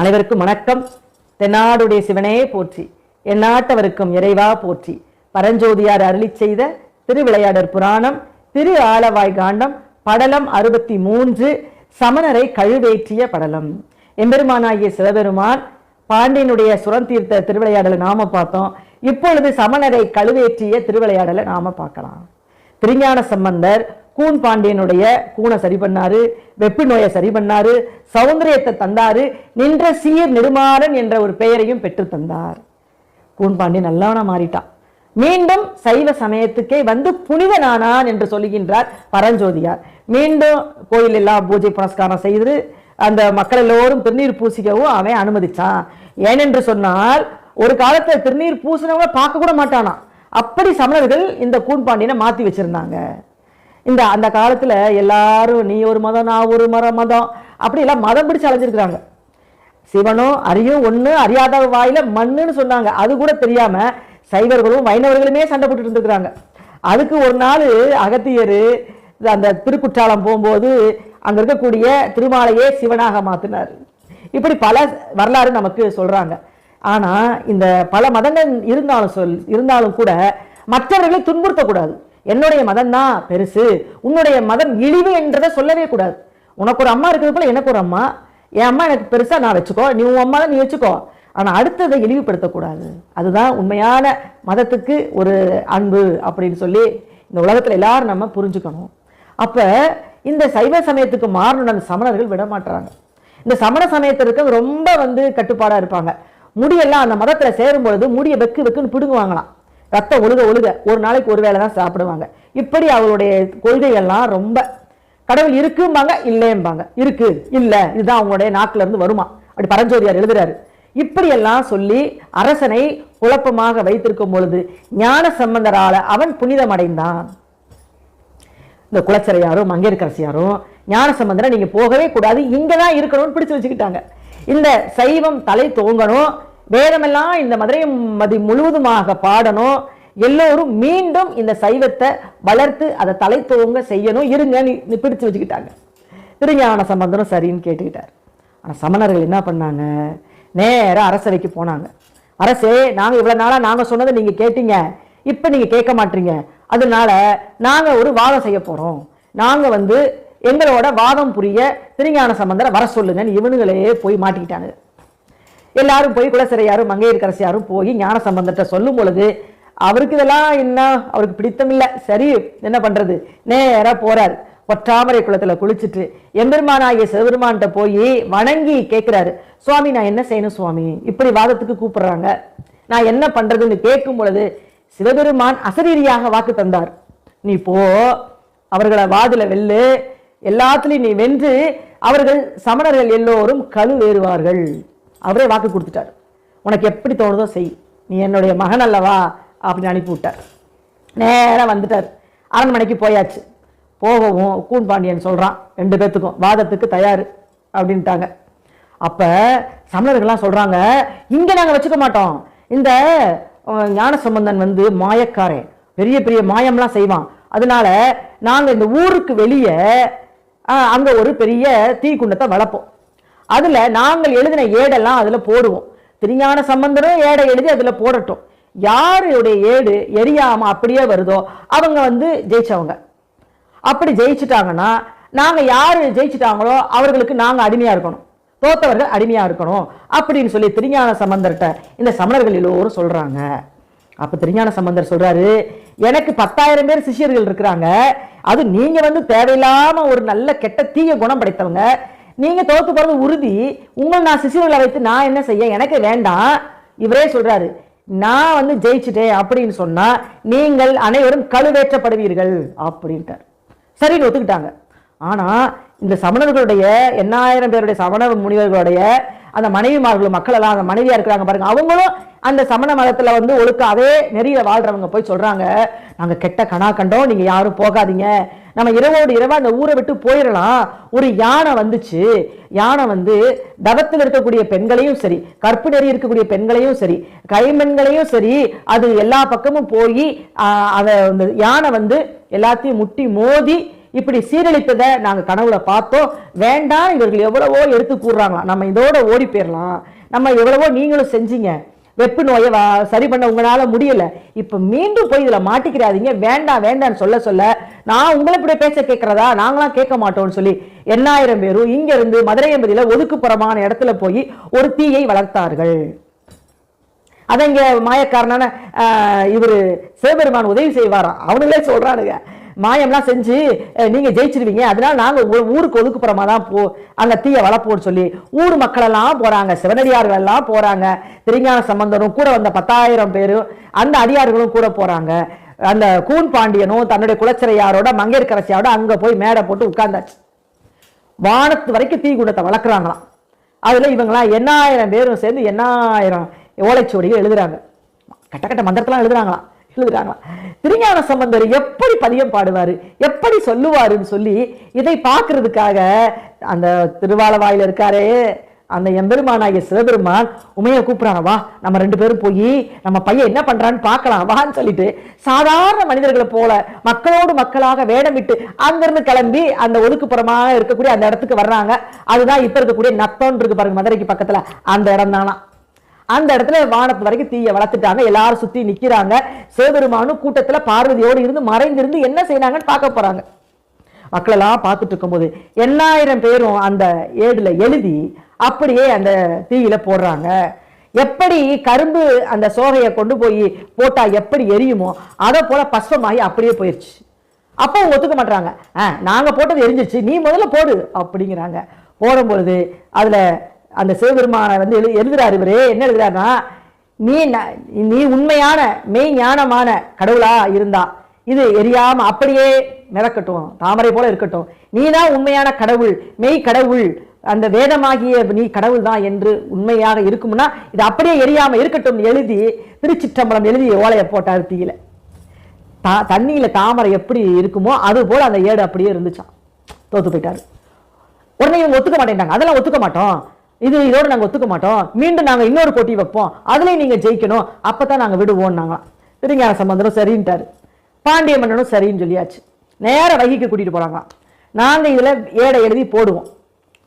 அனைவருக்கும் வணக்கம். தென்னாடுடைய சிவனே போற்றி, எந்நாட்டவருக்கும் இறைவா போற்றி. பரஞ்சோதியார் அருளி செய்த திருவிளையாடற் புராணம் திரு ஆலவாய் காண்டம் படலம் 63 சமணரை கழுவேற்றிய படலம். எம்பெருமானாகிய சிவபெருமான் பாண்டியனுடைய சுரந்தீர்த்த திருவிளையாடலை நாம பார்த்தோம். இப்பொழுது சமணரை கழுவேற்றிய திருவிளையாடலை நாம பார்க்கலாம். திருஞான சம்பந்தர் கூன் பாண்டியனுடைய கூனை சரி பண்ணாரு, வெப்பு நோயை சரி பண்ணாரு, சௌந்தரியத்தை தந்தாரு, நின்ற சீர் நெடுமாறன் என்ற ஒரு பெயரையும் பெற்று தந்தார். கூன் பாண்டியன் நல்லவனா மாறிட்டான். மீண்டும் சைவ சமயத்துக்கே வந்து புனிதனானான் என்று சொல்லுகின்றார் பரஞ்சோதியார். மீண்டும் கோயில் எல்லாம் பூஜை புனஸ்காரம் செய்து அந்த மக்கள் எல்லோரும் திருநீர் பூசிக்கவும் அவன் அனுமதிச்சான். ஏனென்று சொன்னால் ஒரு காலத்துல திருநீர் பூசினவங்க பார்க்க கூட மாட்டானா. அப்படி சமணர்கள் இந்த கூன் பாண்டியனை மாத்தி வச்சிருந்தாங்க. அந்த காலத்துல எல்லாரும் நீ ஒரு மதம் நான் ஒரு மதம் அப்படி எல்லாம் மதம் பிடிச்சு அலைஞ்சிருக்கிறாங்க. சிவனும் அறியும் ஒண்ணு, அறியாத வாயில மண்ணுன்னு சொன்னாங்க. அது கூட தெரியாம சைவர்களும் வைணவர்களுமே சண்டை போட்டுட்டு இருந்திருக்கிறாங்க. அதுக்கு ஒரு நாள் அகத்தியர் அந்த திருக்குற்றாலம் போகும்போது அங்க இருக்கக்கூடிய திருமாலையே சிவனாக மாத்தினார். இப்படி பல வரலாறு நமக்கு சொல்றாங்க. ஆனா இந்த பல மதங்கள் இருந்தாலும் கூட மற்றவர்களை துன்புறுத்தக்கூடாது. என்னுடைய மதம் தான் பெருசு, உன்னுடைய மதம் இழிவு என்றதை சொல்லவே கூடாது. உனக்கு ஒரு அம்மா இருக்கிறது போல எனக்கு ஒரு அம்மா, என் அம்மா எனக்கு பெருசா நான் வச்சுக்கோ, நீ உன் அம்மா தான் நீ வச்சுக்கோ. ஆனா அடுத்ததை இழிவுபடுத்தக்கூடாது. அதுதான் உண்மையான மதத்துக்கு ஒரு அன்பு அப்படின்னு சொல்லி இந்த உலகத்துல எல்லாரும் நம்ம புரிஞ்சுக்கணும். அப்ப இந்த சைவ சமயத்துக்கு மாறணும் அந்த சமணர்கள் விட மாட்டாங்க. இந்த சமண சமயத்திற்கு ரொம்ப கட்டுப்பாடா இருப்பாங்க. முடியெல்லாம் அந்த மதத்துல சேரும் பொழுது முடியை வெக்குன்னு பிடுங்குவாங்களாம். ரத்தம் ஒழுக ஒரு நாளைக்கு ஒரு வேளை தான் சாப்பிடுவாங்க. இப்படி அவங்களுடைய கொள்கைகள்லாம் ரொம்ப கடவுள் இருக்கும்பாங்க, இல்லைம்பாங்க, இருக்கு இல்ல இதுதான் அவங்களுடைய நாக்குல இருந்து வருமா. அப்படி பரஞ்சோதியார் எழுதுறாரு. இப்படியெல்லாம் சொல்லி அரசனை குழப்பமாக வைத்திருக்கும் பொழுது ஞான சம்பந்தரால அவன் புனிதம் அடைந்தான். இந்த குலச்சரையாரும் மங்கையர்க்கரசியாரும் ஞான சம்பந்தரை நீங்க போகவே கூடாது, இங்கதான் இருக்கணும்னு பிடிச்சு வச்சுக்கிட்டாங்க. இந்த சைவம் தலை தோங்கணும், வேதமெல்லாம் இந்த மதுரை முழுவதுமாக பாடணும், எல்லோரும் மீண்டும் இந்த சைவத்தை வளர்த்து அதை தலை தோங்க செய்யணும், இருங்க பிடிச்சு வச்சுக்கிட்டாங்க. திருஞான சம்பந்தரும் சரின்னு கேட்டுக்கிட்டார். ஆனா சமணர்கள் என்ன பண்ணாங்க, நேர அரசவைக்கு போனாங்க. அரசே, நாங்க இவ்வளவு நாளா நாங்க சொன்னதை நீங்க கேட்டீங்க, இப்ப நீங்க கேட்க மாட்டீங்க, அதனால நாங்க ஒரு வாதம் செய்ய போறோம், நாங்க எங்களோட வாதம் புரிய திருஞான சம்பந்தரை வர சொல்லுங்கன்னு இவனுங்களே போய் மாட்டிக்கிட்டாங்க. எல்லாரும் போய் குலசிறையாரும் மங்கையர்க்கரசியாரும் போய் ஞான சம்பந்தத்தை சொல்லும் பொழுது அவருக்கு இதெல்லாம் என்ன அவருக்கு பிடித்தம் இல்லை. சரி என்ன பண்றது, நேரா போறாரு. ஒற்றாமரை குளத்துல குளிச்சுட்டு எம்பெருமானாகிய சிவபெருமான்கிட்ட போய் வணங்கி கேட்கிறாரு, சுவாமி நான் என்ன செய்யணும் சுவாமி, இப்படி வாதத்துக்கு கூப்பிடுறாங்க, நான் என்ன பண்றதுன்னு கேட்கும் பொழுது சிவபெருமான் அசரீரியாக வாக்கு தந்தார். நீ போ, அவர்களை வாதில வெல்லு, எல்லாத்துலயும் நீ வென்று அவர்கள் சமணர்கள் எல்லோரும் கழுவேறுவார்கள். அவரே வாக்கு கொடுத்துட்டார். உனக்கு எப்படி தோணுதோ செய், நீ என்னுடைய மகன் அல்லவா அப்படின்னு அனுப்பி விட்டார். நேரம் வந்துட்டார். அரண்மனைக்கு போயாச்சு. போகவும் கூன் பாண்டியன் சொல்றான், 2 பேத்துக்கும் வாதத்துக்கு தயாரு அப்படின்ட்டாங்க. அப்ப சமணர்கள்லாம் சொல்றாங்க, இங்க நாங்க வச்சுக்க மாட்டோம், இந்த ஞான சம்பந்தன் மாயக்காரன், பெரிய பெரிய மாயம்லாம் செய்வான், அதனால நாங்க இந்த ஊருக்கு வெளியே அங்க ஒரு பெரிய தீக்குண்டத்தை வளர்ப்போம், அதுல நாங்கள் எழுதின ஏடெல்லாம் அதுல போடுவோம், திருஞான சம்பந்தரும் ஏடை எழுதி அதுல போடட்டும், யாருடைய ஏடு எரியாம அப்படியே வருதோ அவங்க ஜெயிச்சவங்க. அப்படி ஜெயிச்சுட்டாங்கன்னா நாங்க யாரு ஜெயிச்சுட்டாங்களோ அவர்களுக்கு நாங்க அடிமையா இருக்கணும், தோத்தவர்கள் அடிமையா இருக்கணும் அப்படின்னு சொல்லி திருஞான சம்பந்தர்கிட்ட இந்த சமணர்கள் எல்லோரும் சொல்றாங்க. அப்ப திருஞான சம்பந்தர் சொல்றாரு, எனக்கு 10,000 பேர் சிஷியர்கள் இருக்கிறாங்க, அது நீங்க தேவையில்லாம ஒரு நல்ல கெட்ட தீய குணம் படைத்தவங்க, நீங்க தோத்து போறது உறுதி, உங்களை நான் சிசியர்களை வைத்து நான் என்ன செய்ய, எனக்கு வேண்டாம். இவரே சொல்றாரு, நான் ஜெயிச்சுட்டேன் அப்படின்னு சொன்னா நீங்கள் அனைவரும் கழுவேற்றப்படுவீர்கள் அப்படின்ட்டார். சரின்னு ஒத்துக்கிட்டாங்க. ஆனா இந்த சமணர்களுடைய 8000 பேருடைய சமண முனிவர்களுடைய அந்த மனைவிமார்களும் மக்கள் எல்லாம் அந்த மனைவியா இருக்கிறாங்க பாருங்க, அவங்களும் அந்த சமண மதத்துல ஒழுக்க அதே நெறிய வாழ்றவங்க போய் சொல்றாங்க, நாங்க கெட்ட கணா கண்டோம், நீங்க யாரும் போகாதீங்க, நம்ம இரவோடு இரவா அந்த ஊரை விட்டு போயிடலாம். ஒரு யானை வந்துச்சு, யானை தவத்தில் இருக்கக்கூடிய பெண்களையும் சரி, கற்பு நெறி இருக்கக்கூடிய பெண்களையும் சரி, கைம்பெண்களையும் சரி, அது எல்லா பக்கமும் போய் அதை யானை எல்லாத்தையும் முட்டி மோதி இப்படி சீரழித்ததை நாங்கள் கனவுல பார்த்தோம். வேண்டாம், இவர்கள் எவ்வளவோ எடுத்து கூறுறாங்களாம், நம்ம இதோட ஓடி போயிடலாம், நம்ம எவ்வளவோ நீங்களும் செஞ்சீங்க, வெப்பு நோயை சரி பண்ண உங்களால முடியல, இப்ப மீண்டும் போய் இதுல மாட்டிக்கிறாதீங்க, வேண்டாம் வேண்டாம்னு சொல்ல சொல்ல நான் உங்களை இப்படி பேச்ச கேட்கறதா, நாங்களாம் கேட்க மாட்டோம்னு சொல்லி 8000 பேரும் இங்க இருந்து மதுரை எம்பதியில ஒதுக்குப்புறமான இடத்துல போய் ஒரு தீயை வளர்த்தார்கள். அதை இங்க மாயக்காரனான இவரு சிவபெருமான் உதவி செய்வாராம். அவனுங்களே சொல்றானுங்க, மாயம்லாம் செஞ்சு நீங்க ஜெயிச்சிருவீங்க, அதனால நாங்க ஊருக்கு ஒதுக்குப்புறமா தான் அங்க தீய வளர்ப்போம்னு சொல்லி ஊர் மக்கள் எல்லாம் போறாங்க, சிவனடியார்கள் எல்லாம் போறாங்க, திருஞான சம்பந்தரும் கூட வந்த 10,000 பேரும் அந்த அடியார்களும் கூட போறாங்க. அந்த கூன் பாண்டியனும் தன்னுடைய குலச்சிறையாரோட மங்கையர்க்கரசியோட அங்க போய் மேடை போட்டு உட்கார்ந்தாச்சு. வானத்து வரைக்கும் தீ குண்டத்தை வளர்க்குறாங்களாம். அதுல இவங்களாம் 8000 பேரும் சேர்ந்து 8000 ஓலைச்சுவடிகள் எழுதுறாங்க, கட்ட கட்ட மந்திரத்தெல்லாம் எழுதுறாங்களாம். திருஞான சம்பந்தர் எப்படி பதியம் பாடுவாரு, எப்படி சொல்லுவாருன்னு சொல்லி இதை பார்க்கறதுக்காக அந்த திருவாலவாயில இருக்காரே அந்த எம்பெருமானாகிய சிவபெருமான் உமையை கூப்பிடுறாங்க, வா நம்ம 2 பேரும் போய் நம்ம பையன் என்ன பண்றான்னு பார்க்கலாம் வான்னு சொல்லிட்டு சாதாரண மனிதர்களை போல மக்களோடு மக்களாக வேடமிட்டு அங்கிருந்து கிளம்பி அந்த ஒதுக்குப்புறமாக இருக்கக்கூடிய அந்த இடத்துக்கு வர்றாங்க. அதுதான் இப்ப இருக்கக்கூடிய நத்தோன்னு இருக்கு பாருங்க, மதுரைக்கு பக்கத்துல, அந்த இடம் தானா. அந்த இடத்துல வானத்து வரைக்கும் தீய வளர்த்துட்டாங்க, எல்லாரும் சுத்தி நிக்கிறாங்க. சிவபெருமானும் கூட்டத்துல பார்வதியோடு இருந்து மறைந்திருந்து என்ன செய்யறாங்கன்னு பார்க்க போறாங்க. மக்கள் எல்லாம் பார்த்துட்டு இருக்கும்போது 8000 பேரும் அந்த ஏடுல எழுதி அப்படியே அந்த தீயில போடுறாங்க. எப்படி கரும்பு அந்த சோகையை கொண்டு போய் போட்டா எப்படி எரியுமோ அதை போல பஸ்வமாகி அப்படியே போயிடுச்சு. அப்போ அவங்க ஒத்துக்க மாட்டாங்க, நாங்க போட்டது எரிஞ்சிருச்சு, நீ முதல்ல போடு அப்படிங்கிறாங்க. போடும்பொழுது அதுல அந்த சிவபெருமான வந்து எழுதுறாரு. இவரு என்ன எழுதுறாருன்னா, நீ உண்மையான மெய் ஞானமான கடவுளா இருந்தா இது எரியாம அப்படியே மிதக்கட்டும், தாமரை போல இருக்கட்டும், நீதான் உண்மையான கடவுள், மெய் கடவுள், அந்த வேதமாகிய நீ கடவுள் தான் என்று உண்மையாக இருக்கும்னா இது அப்படியே எரியாம இருக்கட்டும் எழுதி திருச்சிற்றம்பலம் எழுதி ஓலையை போட்டார் தீயில. தண்ணியில தாமரை எப்படி இருக்குமோ அது போல அந்த ஏடு அப்படியே இருந்துச்சான். தோத்து போயிட்டாரு. உடனே இவங்க ஒத்துக்க மாட்டேங்கிறாங்க, அதெல்லாம் ஒத்துக்க மாட்டோம், இதோட நாங்க ஒத்துக்க மாட்டோம், மீண்டும் நாங்க இன்னொரு போட்டி வைப்போம், அதுலயும் நீங்க ஜெயிக்கணும், அப்பதான் நாங்க விடுவோம். திருஞான சம்பந்தரும் சரின்ட்டாரு, பாண்டிய மன்னனும் சரின்னு சொல்லியாச்சு. நேர வைகைக்கு கூட்டிட்டு போறாங்களாம். நாங்க இதுல ஏடை எழுதி போடுவோம்,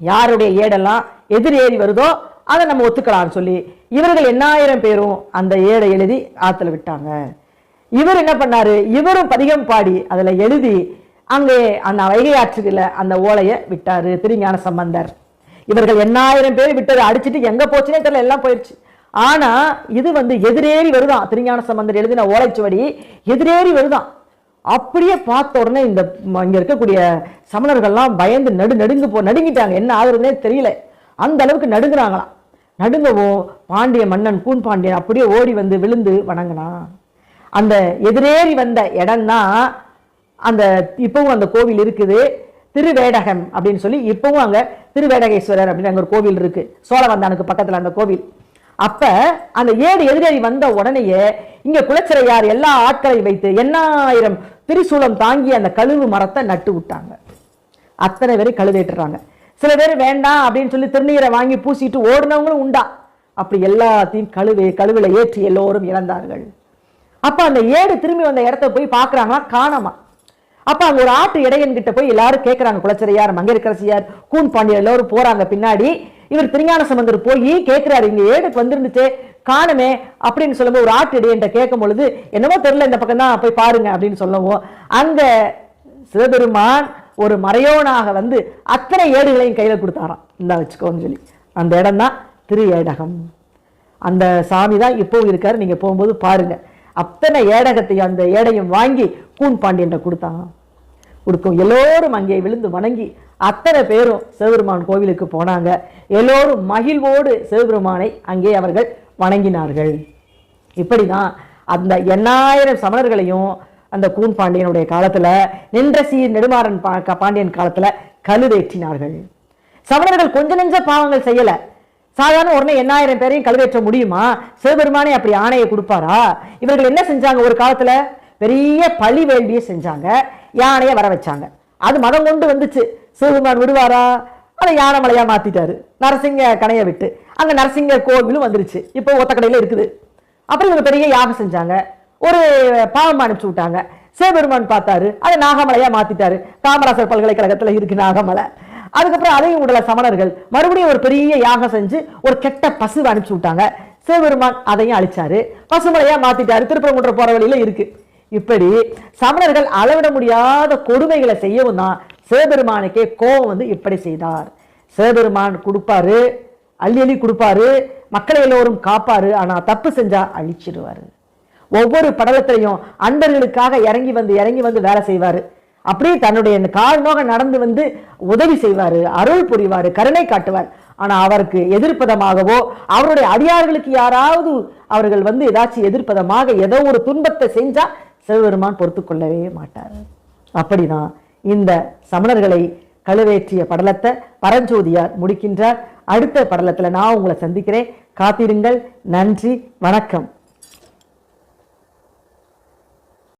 யாருடைய ஏடெல்லாம் எதிரேறி வருதோ அதை நம்ம ஒத்துக்கலாம்னு சொல்லி இவர்கள் 8000 பேரும் அந்த ஏடை எழுதி ஆத்துல விட்டாங்க. இவர் என்ன பண்ணாரு, இவரும் பதிகம் பாடி அதுல எழுதி அங்கே அந்த வைகை ஆற்றுல அந்த ஓலையை விட்டாரு திருஞான சம்பந்தர். இவர்கள் 8000 பேர் விட்டது அடிச்சுட்டு எங்க போச்சுன்னே தெரியல, எல்லாம் போயிடுச்சு. ஆனா இது வந்து எதிரேறி வருதான், திருஞான சம்பந்தர் எழுதின ஓலைச்சுவடி எதிரேறி வருதான். அப்படியே பார்த்த உடனே இங்க இருக்கக்கூடிய சமணர்கள்லாம் பயந்து நடுங்கிட்டாங்க, என்ன ஆகுறதுனே தெரியல, அந்த அளவுக்கு நடுங்குறாங்களாம். நடுங்கவும் பாண்டிய மன்னன் கூன் பாண்டியன் அப்படியே ஓடி வந்து விழுந்து வணங்கினான். அந்த எதிரேறி வந்த இடம்னா அந்த இப்பவும் அந்த கோவில் இருக்குது, திருவேடகம் அப்படின்னு சொல்லி இப்பவும் அங்க திருவேடகேஸ்வரர் அப்படின்னு அங்க ஒரு கோவில் இருக்கு, சோழவந்தானுக்கு பக்கத்துல அந்த கோவில். அப்ப அந்த ஏடு எதிரேறி வந்த உடனேயே இங்க குலச்சிறையார் எல்லா ஆட்களையும் வைத்து 8000 திரிசூலம் தாங்கி அந்த கழுவு மரத்தை நட்டு விட்டாங்க. அத்தனை பேரும் கழுவேட்டுறாங்க. சில பேர் வேண்டாம் அப்படின்னு சொல்லி திருநீரை வாங்கி பூசிட்டு ஓடுனவங்களும் உண்டா. அப்படி எல்லாத்தையும் கழுவில ஏற்றி எல்லோரும் இறந்தார்கள். அப்ப அந்த ஏடு திரும்பி வந்த இடத்த போய் பாக்குறாங்களா, காணாமா. அப்ப அங்க ஒரு ஆட்டு இடையன் கிட்ட போய் எல்லாரும் கேட்கிறாங்க, குலச்சிறையார் மங்கையர்க்கரசியார் கூன் பாண்டியர் எல்லோரும் போறாங்க பின்னாடி. இவர் திருஞான சம்பந்தர் போய் கேட்கிறாரு, இங்க ஏடுக்கு வந்துருந்துச்சு காணுமே அப்படின்னு சொல்லும்போது ஒரு ஆட்டு இடையன்ட்ட கேட்கும் பொழுது என்னமோ தெரியல, இந்த பக்கம் தான் போய் பாருங்க அப்படின்னு சொல்லவும் அங்க சிவபெருமான் ஒரு மறையோனாக வந்து அத்தனை ஏடுகளையும் கையில கொடுத்தாராம், இந்தா வச்சுக்கோன்னு சொல்லி. அந்த இடம் தான் திரு ஏடகம். அந்த சாமி தான் இப்பவும் இருக்காரு, நீங்க போகும்போது பாருங்க. அத்தனை ஏடகத்தையும் அந்த ஏடையும் வாங்கி கூன் பாண்டியன் கொடுத்தாங்க. கொடுக்கும் எல்லோரும் அங்கே விழுந்து வணங்கி அத்தனை பேரும் சிவபெருமான் கோவிலுக்கு போனாங்க. எல்லோரும் மகிழ்வோடு சிவபெருமானை அங்கே அவர்கள் வணங்கினார்கள். இப்படிதான் அந்த 8000 சமணர்களையும் அந்த கூன் பாண்டியனுடைய காலத்துல நின்ற சீர் நெடுமாறன் பாண்டியன் காலத்துல கழுவேற்றினார்கள். சமணர்கள் கொஞ்ச நெஞ்ச பாவங்கள் செய்யல, சாதாரண உடனே 8000 பேரையும் கழுவேற்ற முடியுமா? சிவபெருமானே அப்படி ஆணையை கொடுப்பாரா? இவர்கள் என்ன செஞ்சாங்க, ஒரு காலத்துல பெரிய பழி வேள்வியை செஞ்சாங்க, யானையை வர வச்சாங்க. அது மதம் கொண்டு வந்துச்சு. சிவபெருமான் விடுவாரா? அதை யானை மலையா மாத்திட்டாரு, நரசிங்க கணையை விட்டு. அங்க நரசிங்க கோவிலும் வந்துருச்சு, இப்போ ஒத்த கடையில இருக்குது. அப்புறம் இவங்க பெரிய யாகம் செஞ்சாங்க, ஒரு பாவம் அனுப்பிச்சு விட்டாங்க. சிவபெருமான் பார்த்தாரு, அதை நாகமலையா மாத்திட்டாரு. காமராசர் பல்கலைக்கழகத்துல இருக்கு நாகமலை. அதுக்கப்புறம் அதையும் உடல சமணர்கள் மறுபடியும் ஒரு பெரிய யாகம் செஞ்சு ஒரு கெட்ட பசுவை அனுப்பிச்சு விட்டாங்க. சிவபெருமான் அதையும் அழிச்சாரு, பசுமலையா மாத்திட்டாரு. திருப்பரங்குன்ற போற வழியில இருக்கு. இப்படி சமணர்கள் அளவிட முடியாத கொடுமைகளை செய்யவும் தான் சிவபெருமானுக்கே கோபம் வந்து இப்படி செய்தார். சிவபெருமான் கொடுப்பாரு, அள்ளி அள்ளி கொடுப்பாரு, மக்களை எல்லோரும் காப்பாரு. ஆனா தப்பு செஞ்சா அழிச்சிடுவாரு. ஒவ்வொரு படலத்திலையும் அன்பர்களுக்காக இறங்கி வந்து வேலை செய்வாரு. அப்படியே தன்னுடைய கால் நோக நடந்து வந்து உதவி செய்வாரு, அருள் புரிவாரு, கருணை காட்டுவார். ஆனா அவருக்கு எதிர்ப்பதமாகவோ அவருடைய அடியார்களுக்கு யாராவது அவர்கள் வந்து ஏதாச்சும் எதிர்ப்பதமாக ஏதோ ஒரு துன்பத்தை செஞ்சா சிவபெருமான் பொறுத்து கொள்ளவே மாட்டார். அப்படிதான் இந்த சமணர்களை கழுவேற்றிய படலத்தை பரஞ்சோதியார் முடிக்கின்றார். அடுத்த படலத்துல நான் உங்களை சந்திக்கிறேன். காத்திருங்கள். நன்றி, வணக்கம்.